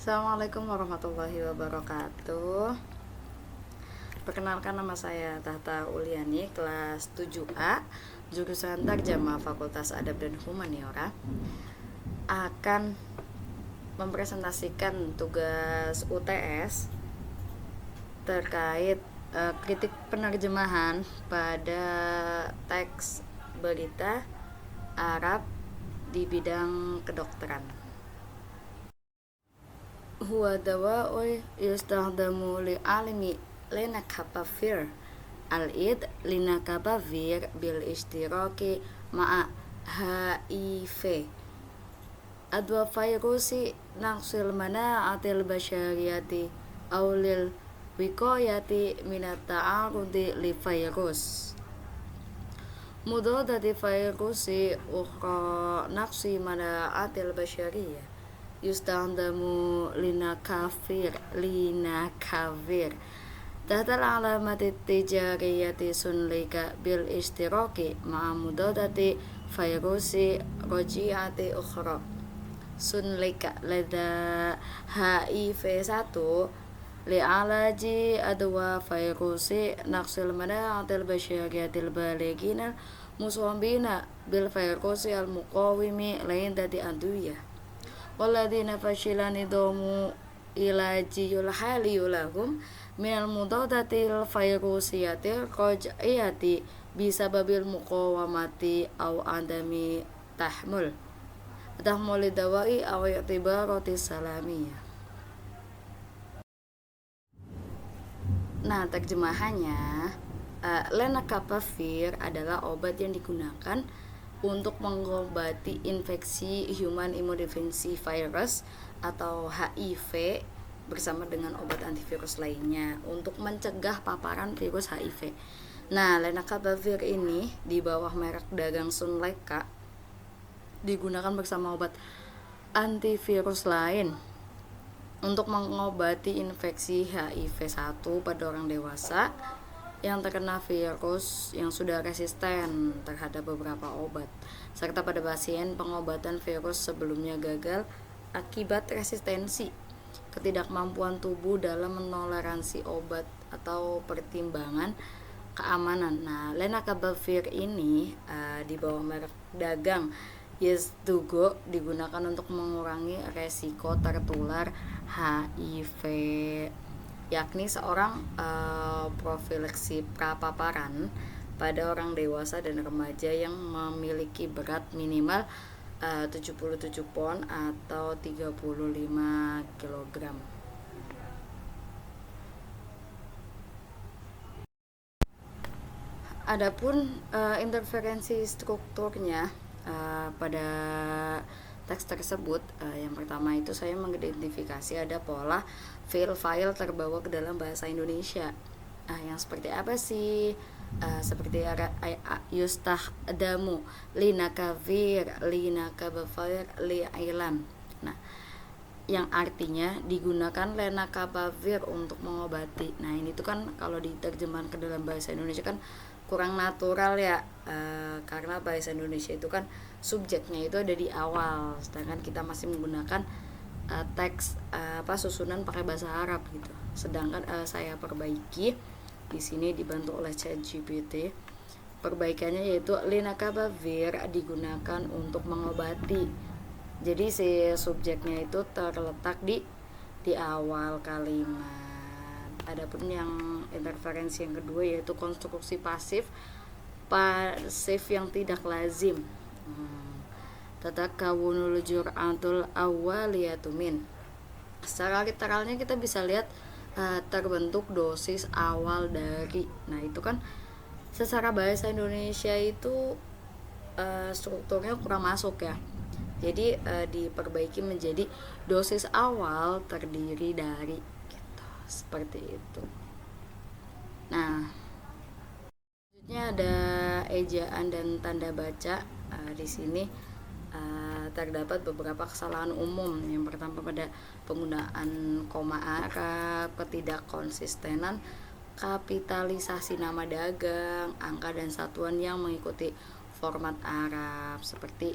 Assalamualaikum warahmatullahi wabarakatuh. Perkenalkan, nama saya Tahta Uliani, kelas 7A, jurusan Tarjamah Fakultas Adab dan Humaniora. Akan mempresentasikan tugas UTS terkait kritik penerjemahan pada teks berita Arab di bidang kedokteran. Huwa dawa'un yustahdamu li'alimi linakabafir al-id linakabafir bil ishtiraki ma'a HIV adwa virusi naqsil mana'atil basyariyati awlil wiqayati minat ta'arudi li virus mudadati virusi ukhra naqsi mana'atil basyariyah yustahdamu linakavir tahtal alamati tijariyati sunlika bil ishtiraki ma'a mudadati virusi rojiati ukhra sunlika lada HIV 1 li'alaji adwa virusi naqsil mana'atil basyariyatil baliginal muswambina bil virusi al-muqawimi lain dati adwiyah waladina fashilani domu ilaji yulhali yulahum minal mudadatil virusiyatil qaj'iyati bisababil muqawamati aw adami tahmuli dawai aw i'tibarati salamiyah. Nah, terjemahannya, lenacapavir adalah obat yang digunakan untuk mengobati infeksi human immunodeficiency virus atau HIV bersama dengan obat antivirus lainnya untuk mencegah paparan virus HIV. Nah, lenacapavir ini di bawah merek dagang Sunleka digunakan bersama obat antivirus lain untuk mengobati infeksi HIV-1 pada orang dewasa yang terkena virus yang sudah resisten terhadap beberapa obat, serta pada pasien pengobatan virus sebelumnya gagal akibat resistensi, ketidakmampuan tubuh dalam menoleransi obat atau pertimbangan keamanan. Nah, lenacapavir ini di bawah merek dagang Yezdugo digunakan untuk mengurangi resiko tertular HIV, yakni seorang profilaksi prapaparan pada orang dewasa dan remaja yang memiliki berat minimal 77 pon atau 35 kg. Adapun interferensi strukturnya pada teks tersebut, yang pertama itu saya mengidentifikasi ada pola file terbawa ke dalam bahasa Indonesia. Yang seperti apa sih? Seperti yustahdamu linakavir linakabafir li'ilan. Nah, yang artinya digunakan lenacapavir untuk mengobati. Nah, ini tuh kan kalau diterjemahkan ke dalam bahasa Indonesia kan kurang natural ya, karena bahasa Indonesia itu kan subjeknya itu ada di awal, sedangkan kita masih menggunakan teks susunan pakai bahasa Arab gitu. Sedangkan saya perbaiki di sini dibantu oleh ChatGPT. Perbaikannya yaitu lenacapavir digunakan untuk mengobati. Jadi si subjeknya itu terletak di awal kalimat. Adapun yang interferensi yang kedua yaitu konstruksi pasif yang tidak lazim. Tatakawunul jur'atul awwaliyatu min. Secara literalnya kita bisa lihat terbentuk dosis awal dari. Nah, itu kan secara bahasa Indonesia itu strukturnya kurang masuk ya. Jadi diperbaiki menjadi dosis awal terdiri dari gitu, seperti itu. Nah, selanjutnya ada ejaan dan tanda baca. Di sini terdapat beberapa kesalahan umum. Yang pertama pada penggunaan koma Arab, ketidakkonsistenan kapitalisasi nama dagang, angka dan satuan yang mengikuti format Arab seperti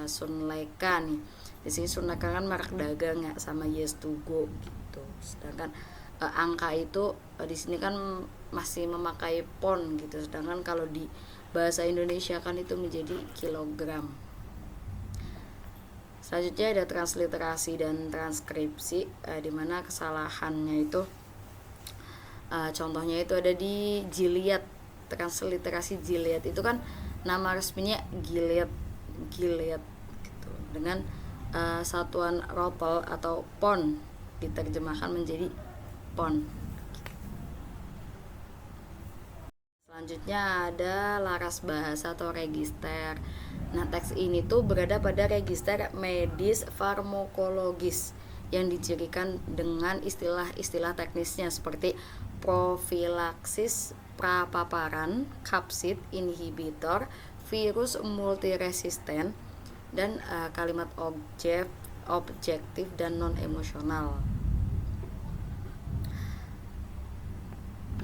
Sunleka nih. Di sini Sunleka kan merek dagang ya, sama Yes2Go gitu. Sedangkan angka itu di sini kan masih memakai pon gitu, sedangkan kalau di bahasa Indonesia kan itu menjadi kilogram. Selanjutnya ada transliterasi dan transkripsi, di mana kesalahannya itu contohnya itu ada di Gilead. Transliterasi Gilead itu kan nama resminya Gilead gitu, dengan satuan ropel atau pon diterjemahkan menjadi pon. Selanjutnya ada laras bahasa atau register. Nah, teks ini tuh berada pada register medis farmakologis yang dicirikan dengan istilah-istilah teknisnya seperti profilaksis prapaparan, kapsid inhibitor, virus multiresisten, dan kalimat objektif dan non emosional.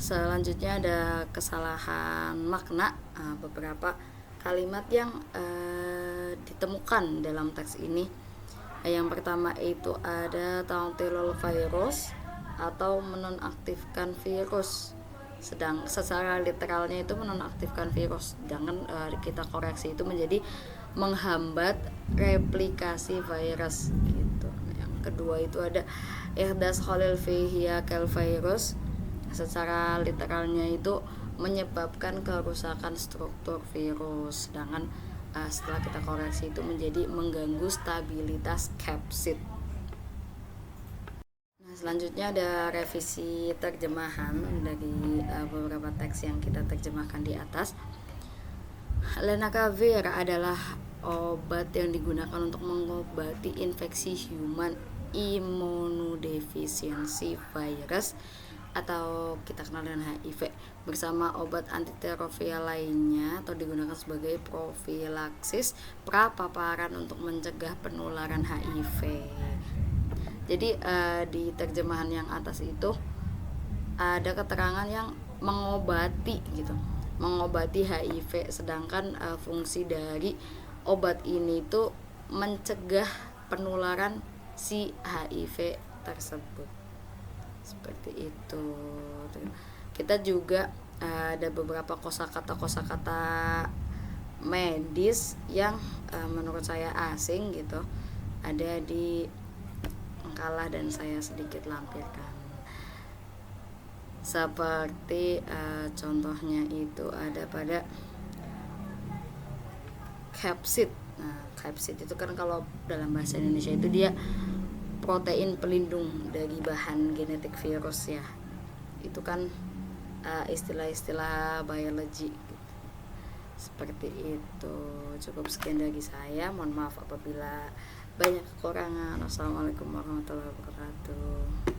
Selanjutnya ada kesalahan makna, beberapa kalimat yang ditemukan dalam teks ini. Yang pertama itu ada ta'tilul virus atau menonaktifkan virus. Sedang secara literalnya itu menonaktifkan virus. Sedangkan kita koreksi itu menjadi menghambat replikasi virus gitu. Yang kedua itu ada ihdas khalil fihiya kal virus. Secara literalnya itu menyebabkan kerusakan struktur virus, sedangkan setelah kita koreksi itu menjadi mengganggu stabilitas kapsid. Nah, selanjutnya ada revisi terjemahan dari beberapa teks yang kita terjemahkan di atas. Lenacavir adalah obat yang digunakan untuk mengobati infeksi human immunodeficiency virus atau kita kenal dengan HIV bersama obat antiteroviral lainnya, atau digunakan sebagai profilaksis prapaparan untuk mencegah penularan HIV. Jadi di terjemahan yang atas itu ada keterangan yang mengobati gitu, mengobati HIV, sedangkan fungsi dari obat ini itu mencegah penularan si HIV tersebut. Seperti itu. Kita juga ada beberapa kosakata medis yang menurut saya asing gitu, ada di makalah dan saya sedikit lampirkan. Seperti contohnya itu ada pada kapsid. Nah, kapsid itu kan kalau dalam bahasa Indonesia itu dia protein pelindung dari bahan genetik virus ya. Itu kan istilah-istilah biologi gitu. Seperti itu. Cukup sekian dari saya. Mohon maaf apabila banyak kekurangan. Wassalamualaikum warahmatullahi wabarakatuh.